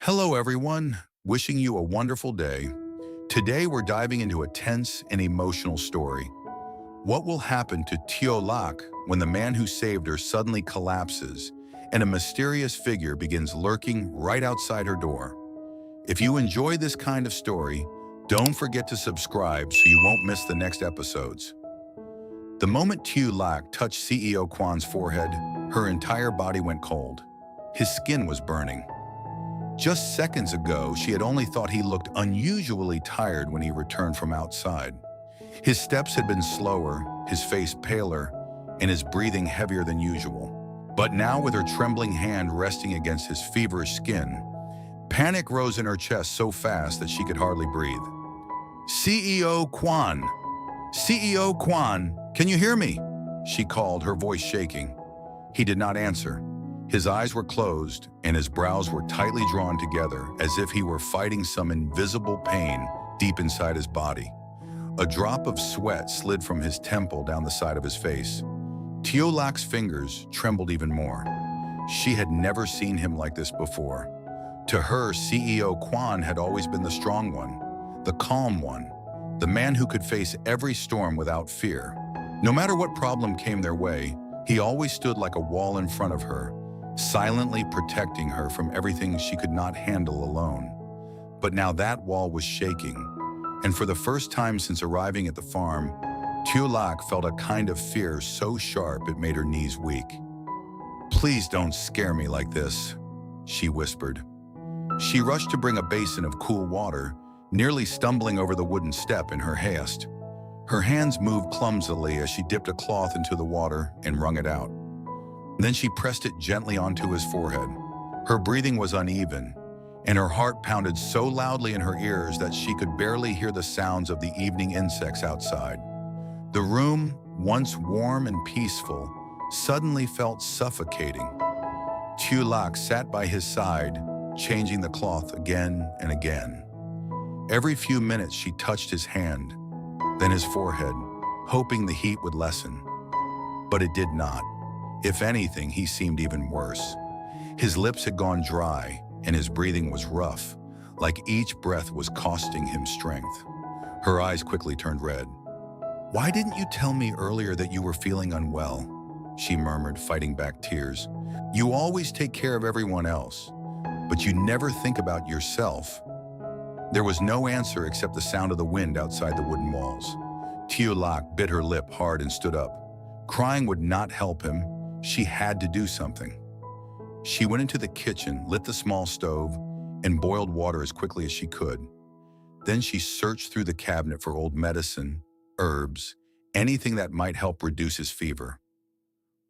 Hello, everyone. Wishing you a wonderful day. Today, we're diving into a tense and emotional story. What will happen to Tieu Lac when the man who saved her suddenly collapses and a mysterious figure begins lurking right outside her door? If you enjoy this kind of story, don't forget to subscribe so you won't miss the next episodes. The moment Tieu Lac touched CEO Quan's forehead, her entire body went cold. His skin was burning. Just seconds ago, she had only thought he looked unusually tired when he returned from outside. His steps had been slower, his face paler, and his breathing heavier than usual. But now, with her trembling hand resting against his feverish skin, panic rose in her chest so fast that she could hardly breathe. CEO Quan! CEO Quan! Can you hear me? She called, her voice shaking. He did not answer. His eyes were closed, and his brows were tightly drawn together as if he were fighting some invisible pain deep inside his body. A drop of sweat slid from his temple down the side of his face. Tieu Lac's fingers trembled even more. She had never seen him like this before. To her, CEO Quan had always been the strong one, the calm one, the man who could face every storm without fear. No matter what problem came their way, he always stood like a wall in front of her, silently protecting her from everything she could not handle alone. But now that wall was shaking, and for the first time since arriving at the farm, Tieu Lac felt a kind of fear so sharp it made her knees weak. "Please don't scare me like this," she whispered. She rushed to bring a basin of cool water, nearly stumbling over the wooden step in her haste. Her hands moved clumsily as she dipped a cloth into the water and wrung it out. Then she pressed it gently onto his forehead. Her breathing was uneven, and her heart pounded so loudly in her ears that she could barely hear the sounds of the evening insects outside. The room, once warm and peaceful, suddenly felt suffocating. Tieu Lac sat by his side, changing the cloth again and again. Every few minutes she touched his hand, then his forehead, hoping the heat would lessen. But it did not. If anything, he seemed even worse. His lips had gone dry, and his breathing was rough, like each breath was costing him strength. Her eyes quickly turned red. "Why didn't you tell me earlier that you were feeling unwell?" she murmured, fighting back tears. "You always take care of everyone else, but you never think about yourself." There was no answer except the sound of the wind outside the wooden walls. Tieu Lac bit her lip hard and stood up. Crying would not help him. She had to do something. She went into the kitchen, lit the small stove, and boiled water as quickly as she could. Then she searched through the cabinet for old medicine, herbs, anything that might help reduce his fever.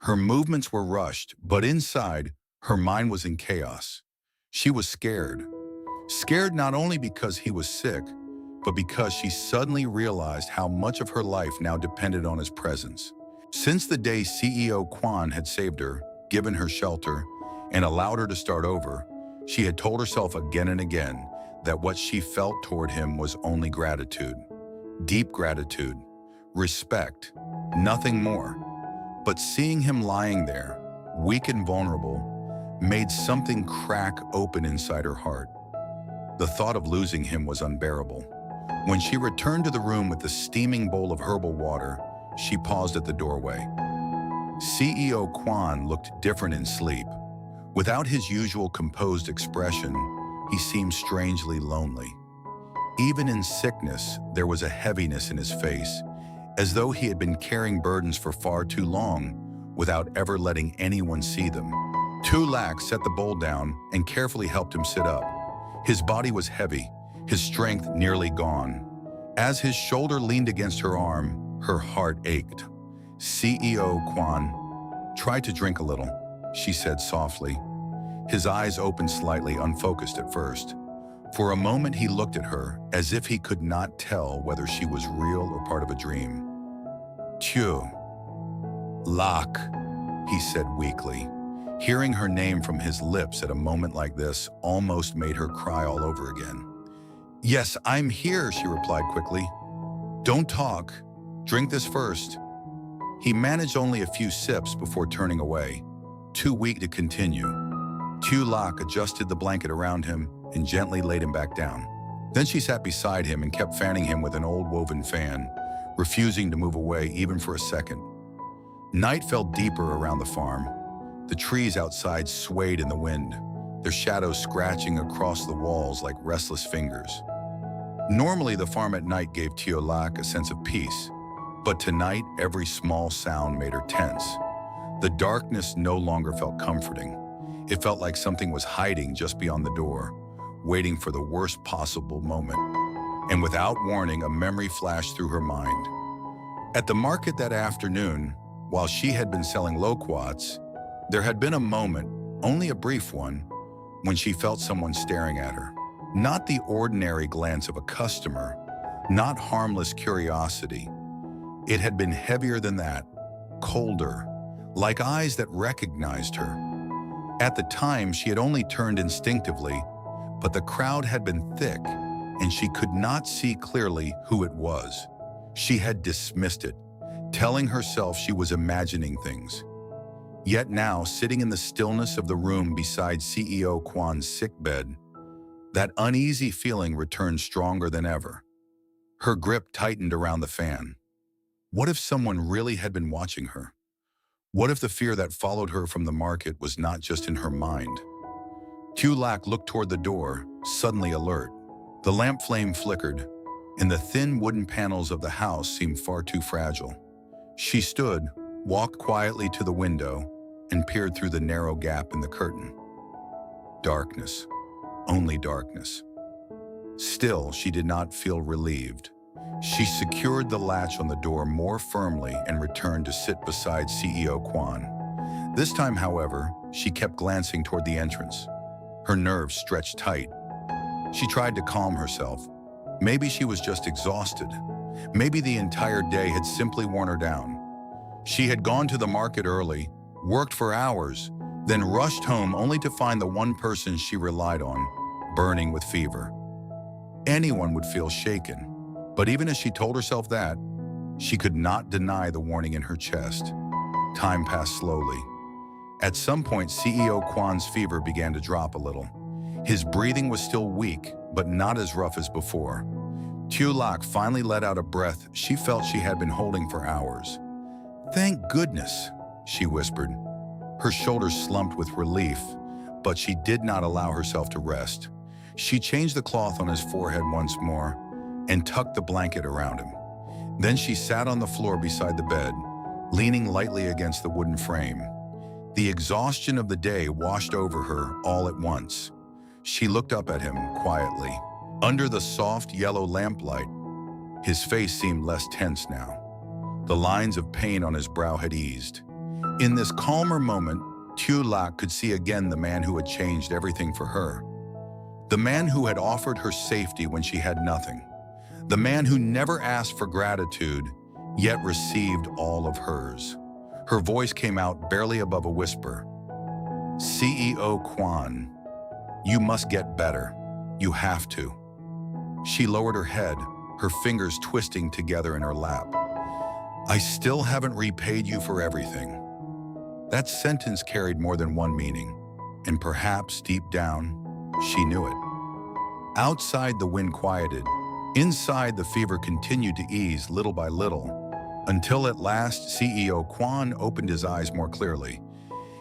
Her movements were rushed, but inside, her mind was in chaos. She was scared. Scared not only because he was sick, but because she suddenly realized how much of her life now depended on his presence. Since the day CEO Quan had saved her, given her shelter, and allowed her to start over, she had told herself again and again that what she felt toward him was only gratitude. Deep gratitude, respect, nothing more. But seeing him lying there, weak and vulnerable, made something crack open inside her heart. The thought of losing him was unbearable. When she returned to the room with the steaming bowl of herbal water, she paused at the doorway. CEO Quan looked different in sleep. Without his usual composed expression, he seemed strangely lonely. Even in sickness, there was a heaviness in his face, as though he had been carrying burdens for far too long without ever letting anyone see them. Tieu Lac set the bowl down and carefully helped him sit up. His body was heavy, his strength nearly gone. As his shoulder leaned against her arm, her heart ached. "CEO Quan, try to drink a little," she said softly. His eyes opened slightly, unfocused at first. For a moment he looked at her, as if he could not tell whether she was real or part of a dream. "Tieu Lac," he said weakly. Hearing her name from his lips at a moment like this almost made her cry all over again. "Yes, I'm here," she replied quickly. "Don't talk. Drink this first." He managed only a few sips before turning away, too weak to continue. Tieu Lac adjusted the blanket around him and gently laid him back down. Then she sat beside him and kept fanning him with an old woven fan, refusing to move away even for a second. Night fell deeper around the farm. The trees outside swayed in the wind, their shadows scratching across the walls like restless fingers. Normally, the farm at night gave Tieu Lac a sense of peace, but tonight every small sound made her tense. The darkness no longer felt comforting. It felt like something was hiding just beyond the door, waiting for the worst possible moment. And without warning, a memory flashed through her mind. At the market that afternoon, while she had been selling loquats, there had been a moment, only a brief one, when she felt someone staring at her. Not the ordinary glance of a customer, not harmless curiosity. It had been heavier than that, colder, like eyes that recognized her. At the time, she had only turned instinctively, but the crowd had been thick, and she could not see clearly who it was. She had dismissed it, telling herself she was imagining things. Yet now, sitting in the stillness of the room beside CEO Quan's sickbed, that uneasy feeling returned stronger than ever. Her grip tightened around the fan. What if someone really had been watching her? What if the fear that followed her from the market was not just in her mind? Tieu Lac looked toward the door, suddenly alert. The lamp flame flickered, and the thin wooden panels of the house seemed far too fragile. She stood, walked quietly to the window, and peered through the narrow gap in the curtain. Darkness. Only darkness. Still, she did not feel relieved. She secured the latch on the door more firmly and returned to sit beside CEO Quan. This time, however, she kept glancing toward the entrance. Her nerves stretched tight. She tried to calm herself. Maybe she was just exhausted. Maybe the entire day had simply worn her down. She had gone to the market early, worked for hours, then rushed home only to find the one person she relied on burning with fever. Anyone would feel shaken, but even as she told herself that, she could not deny the warning in her chest. Time passed slowly. At some point, CEO Quan's fever began to drop a little. His breathing was still weak, but not as rough as before. Tieu Lac finally let out a breath she felt she had been holding for hours. "Thank goodness," she whispered. Her shoulders slumped with relief, but she did not allow herself to rest. She changed the cloth on his forehead once more and tucked the blanket around him. Then she sat on the floor beside the bed, leaning lightly against the wooden frame. The exhaustion of the day washed over her all at once. She looked up at him quietly. Under the soft yellow lamplight, his face seemed less tense now. The lines of pain on his brow had eased. In this calmer moment, Tieu Lac could see again the man who had changed everything for her. The man who had offered her safety when she had nothing. The man who never asked for gratitude, yet received all of hers. Her voice came out barely above a whisper. "CEO Quan, you must get better. You have to." She lowered her head, her fingers twisting together in her lap. "I still haven't repaid you for everything." That sentence carried more than one meaning, and perhaps deep down, she knew it. Outside, the wind quieted. Inside, the fever continued to ease little by little, until at last CEO Quan opened his eyes more clearly.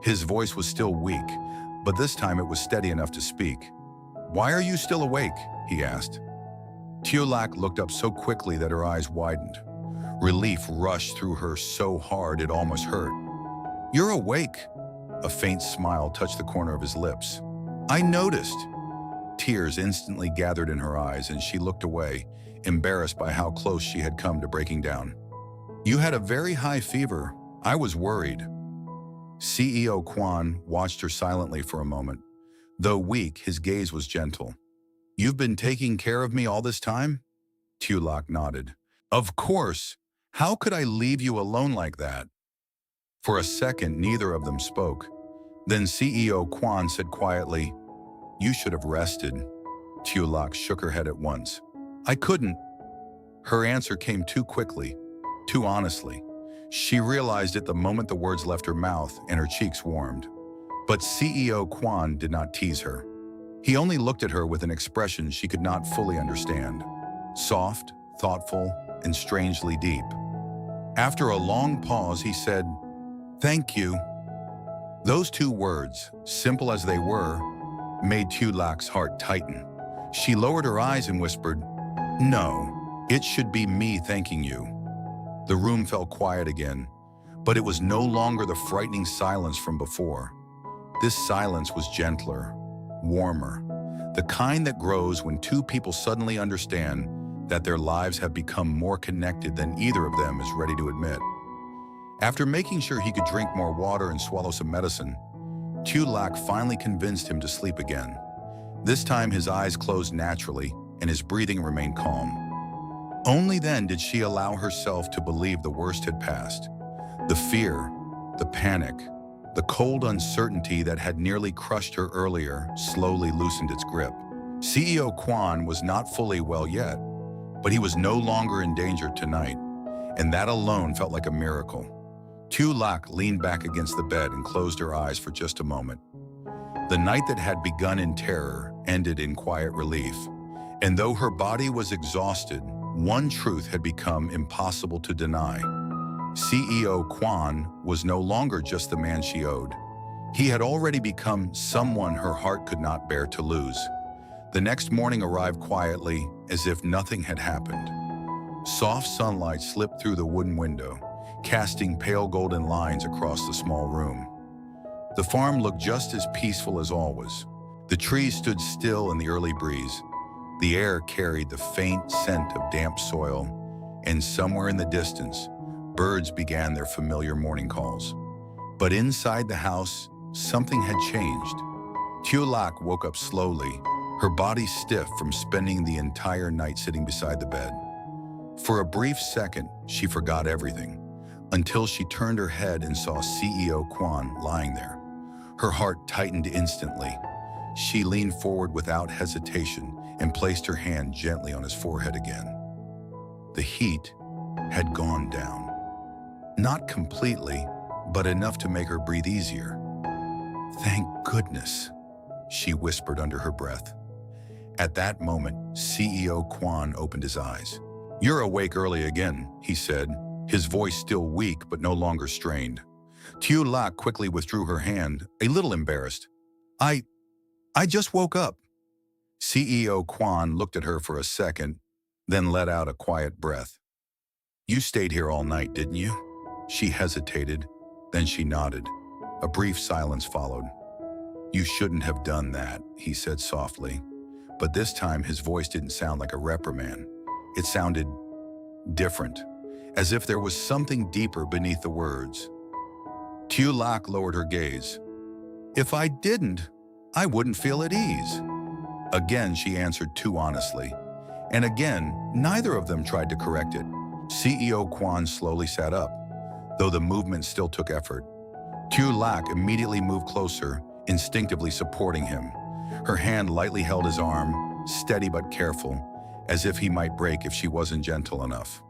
His voice was still weak, but this time it was steady enough to speak. "Why are you still awake?" he asked. Tieu Lac looked up so quickly that her eyes widened. Relief rushed through her so hard it almost hurt. "You're awake." A faint smile touched the corner of his lips. "I noticed." Tears instantly gathered in her eyes, and she looked away, embarrassed by how close she had come to breaking down. "You had a very high fever. I was worried." CEO Quan watched her silently for a moment. Though weak, his gaze was gentle. "You've been taking care of me all this time?" Tieu Lac nodded. "Of course. How could I leave you alone like that?" For a second, neither of them spoke. Then CEO Quan said quietly, "You should have rested." Tieu Lac shook her head at once. "I couldn't." Her answer came too quickly, too honestly. She realized it the moment the words left her mouth and her cheeks warmed. But CEO Quan did not tease her. He only looked at her with an expression she could not fully understand. Soft, thoughtful, and strangely deep. After a long pause, he said, "Thank you." Those two words, simple as they were, made Tieu Lac's heart tighten. She lowered her eyes and whispered, "No, it should be me thanking you." The room fell quiet again, but it was no longer the frightening silence from before. This silence was gentler, warmer, the kind that grows when two people suddenly understand that their lives have become more connected than either of them is ready to admit. After making sure he could drink more water and swallow some medicine, Tieu Lac finally convinced him to sleep again. This time his eyes closed naturally and his breathing remained calm. Only then did she allow herself to believe the worst had passed. The fear, the panic, the cold uncertainty that had nearly crushed her earlier slowly loosened its grip. CEO Quan was not fully well yet, but he was no longer in danger tonight, and that alone felt like a miracle. Tieu Lac leaned back against the bed and closed her eyes for just a moment. The night that had begun in terror ended in quiet relief, and though her body was exhausted, one truth had become impossible to deny. CEO Quan was no longer just the man she owed. He had already become someone her heart could not bear to lose. The next morning arrived quietly, as if nothing had happened. Soft sunlight slipped through the wooden window, casting pale golden lines across the small room. The farm looked just as peaceful as always. The trees stood still in the early breeze. The air carried the faint scent of damp soil, and somewhere in the distance, birds began their familiar morning calls. But inside the house, something had changed. Tieu Lac woke up slowly, her body stiff from spending the entire night sitting beside the bed. For a brief second, she forgot everything, until she turned her head and saw CEO Quan lying there. Her heart tightened instantly. She leaned forward without hesitation and placed her hand gently on his forehead again. The heat had gone down. Not completely, but enough to make her breathe easier. "Thank goodness," she whispered under her breath. At that moment, CEO Quan opened his eyes. "You're awake early again," he said, his voice still weak but no longer strained. Tieu Lac quickly withdrew her hand, a little embarrassed. I just woke up." CEO Quan looked at her for a second, then let out a quiet breath. "You stayed here all night, didn't you?" She hesitated, then she nodded. A brief silence followed. "You shouldn't have done that," he said softly. But this time his voice didn't sound like a reprimand. It sounded different, as if there was something deeper beneath the words. Tieu Lac lowered her gaze. "If I didn't, I wouldn't feel at ease." Again, she answered too honestly. And again, neither of them tried to correct it. CEO Quan slowly sat up, though the movement still took effort. Tieu Lac immediately moved closer, instinctively supporting him. Her hand lightly held his arm, steady but careful, as if he might break if she wasn't gentle enough.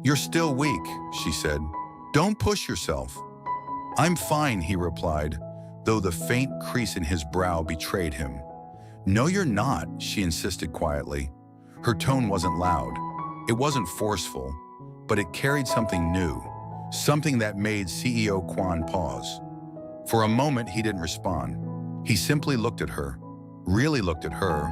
"You're still weak," she said. "Don't push yourself." "I'm fine," he replied, though the faint crease in his brow betrayed him. "No, you're not," she insisted quietly. Her tone wasn't loud. It wasn't forceful, but it carried something new, something that made CEO Quan pause. For a moment, he didn't respond. He simply looked at her, really looked at her,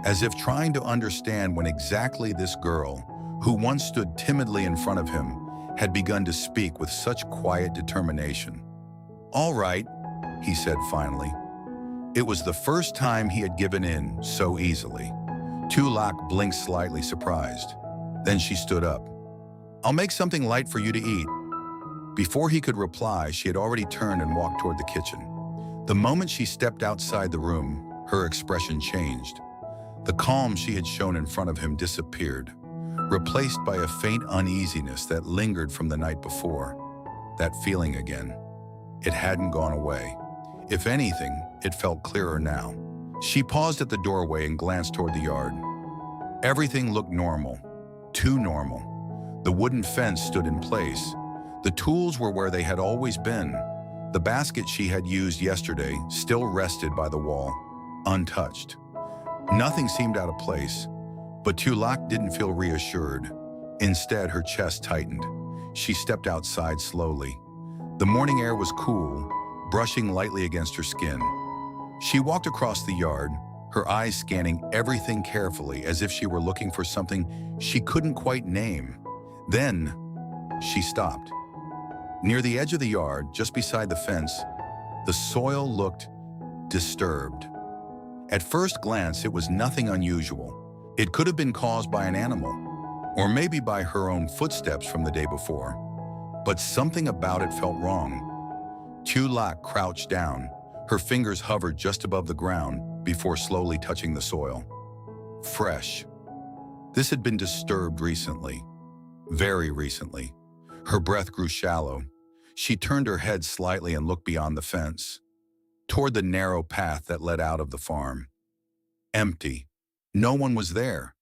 as if trying to understand when exactly this girl, who once stood timidly in front of him, had begun to speak with such quiet determination. "All right," he said finally. It was the first time he had given in so easily. Tieu Lac blinked slightly surprised. Then she stood up. "I'll make something light for you to eat." Before he could reply, she had already turned and walked toward the kitchen. The moment she stepped outside the room, her expression changed. The calm she had shown in front of him disappeared, replaced by a faint uneasiness that lingered from the night before. That feeling again. It hadn't gone away. If anything, it felt clearer now. She paused at the doorway and glanced toward the yard. Everything looked normal, too normal. The wooden fence stood in place. The tools were where they had always been. The basket she had used yesterday still rested by the wall, untouched. Nothing seemed out of place, but Tieu Lac didn't feel reassured. Instead, her chest tightened. She stepped outside slowly. The morning air was cool, brushing lightly against her skin. She walked across the yard, her eyes scanning everything carefully as if she were looking for something she couldn't quite name. Then, she stopped. Near the edge of the yard, just beside the fence, the soil looked disturbed. At first glance, it was nothing unusual. It could have been caused by an animal, or maybe by her own footsteps from the day before. But something about it felt wrong. Tieu Lac crouched down. Her fingers hovered just above the ground before slowly touching the soil. Fresh. This had been disturbed recently. Very recently. Her breath grew shallow. She turned her head slightly and looked beyond the fence, toward the narrow path that led out of the farm. Empty. No one was there.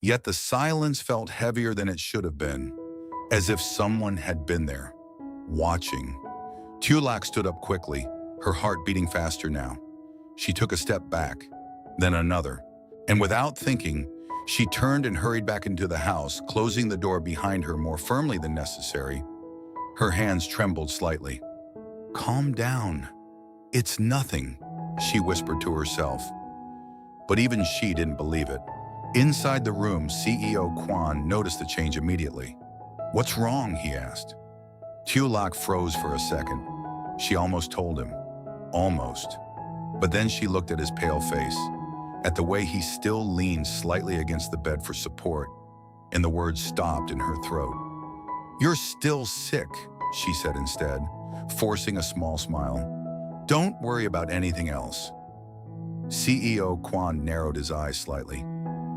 Yet the silence felt heavier than it should have been, as if someone had been there, watching. Tieu Lac stood up quickly, her heart beating faster now. She took a step back, then another, and without thinking, she turned and hurried back into the house, closing the door behind her more firmly than necessary. Her hands trembled slightly. "Calm down. It's nothing," she whispered to herself. But even she didn't believe it. Inside the room, CEO Quan noticed the change immediately. "What's wrong?" he asked. Tieu Lac froze for a second. She almost told him. Almost. But then she looked at his pale face, at the way he still leaned slightly against the bed for support, and the words stopped in her throat. "You're still sick," she said instead, forcing a small smile. "Don't worry about anything else." CEO Quan narrowed his eyes slightly.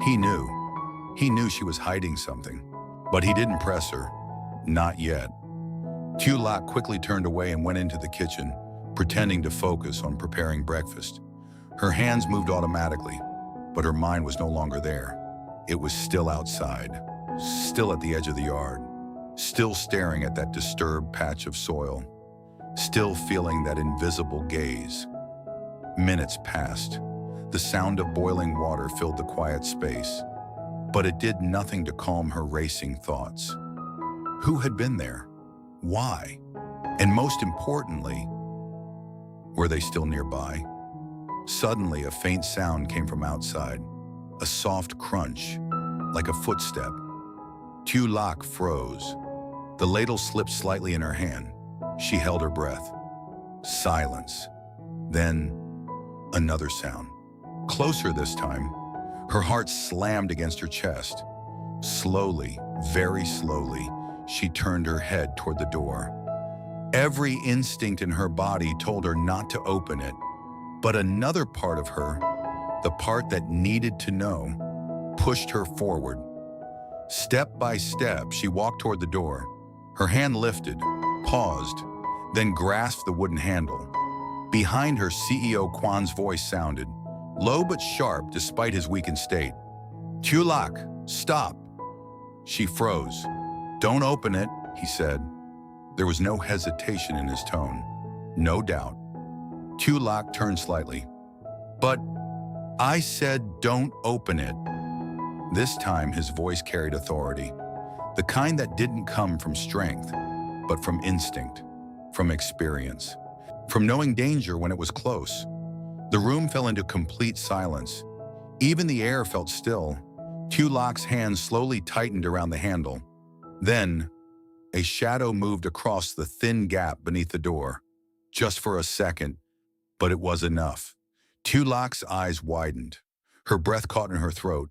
He knew she was hiding something, but he didn't press her. Not yet. Tieu Lac quickly turned away and went into the kitchen, pretending to focus on preparing breakfast. Her hands moved automatically, but her mind was no longer there. It was still outside, still at the edge of the yard, still staring at that disturbed patch of soil, still feeling that invisible gaze. Minutes passed. The sound of boiling water filled the quiet space, but it did nothing to calm her racing thoughts. Who had been there? Why? And most importantly, were they still nearby? Suddenly, a faint sound came from outside, a soft crunch, like a footstep. Tieu Lac froze. The ladle slipped slightly in her hand. She held her breath. Silence. Then, another sound. Closer this time. Her heart slammed against her chest. Slowly, very slowly, she turned her head toward the door. Every instinct in her body told her not to open it, but another part of her, the part that needed to know, pushed her forward. Step by step, she walked toward the door. Her hand lifted, paused, then grasped the wooden handle. Behind her, CEO Quan's voice sounded, low but sharp despite his weakened state. "Tieu Lac, stop." She froze. "Don't open it," he said. There was no hesitation in his tone, no doubt. Tieu Lac turned slightly. "But I said don't open it." This time his voice carried authority, the kind that didn't come from strength, but from instinct, from experience, from knowing danger when it was close. The room fell into complete silence. Even the air felt still. Tieu Lac's hands slowly tightened around the handle. Then, a shadow moved across the thin gap beneath the door. Just for a second, but it was enough. Tieu Lac's eyes widened. Her breath caught in her throat.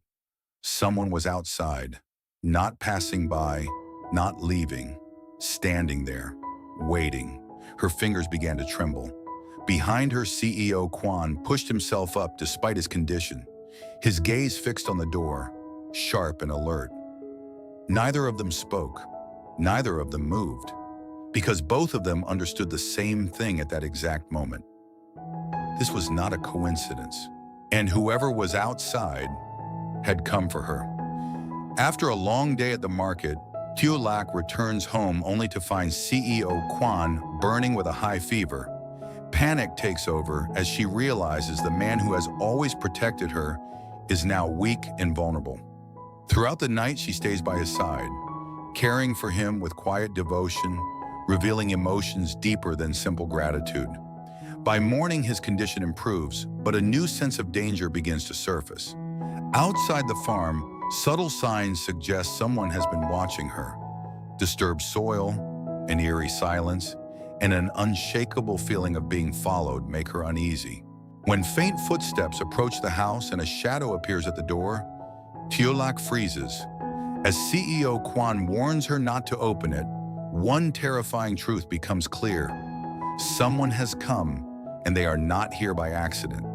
Someone was outside, not passing by, not leaving, standing there, waiting. Her fingers began to tremble. Behind her, CEO Quan pushed himself up despite his condition, his gaze fixed on the door, sharp and alert. Neither of them spoke. Neither of them moved, because both of them understood the same thing at that exact moment. This was not a coincidence, and whoever was outside had come for her. After a long day at the market, Tieu Lac returns home only to find CEO Quan burning with a high fever. Panic takes over as she realizes the man who has always protected her is now weak and vulnerable. Throughout the night, she stays by his side, caring for him with quiet devotion, revealing emotions deeper than simple gratitude. By morning, his condition improves, but a new sense of danger begins to surface. Outside the farm, subtle signs suggest someone has been watching her. Disturbed soil, an eerie silence, and an unshakable feeling of being followed make her uneasy. When faint footsteps approach the house and a shadow appears at the door, Tieu Lac freezes. As CEO Quan warns her not to open it, one terrifying truth becomes clear. Someone has come, and they are not here by accident.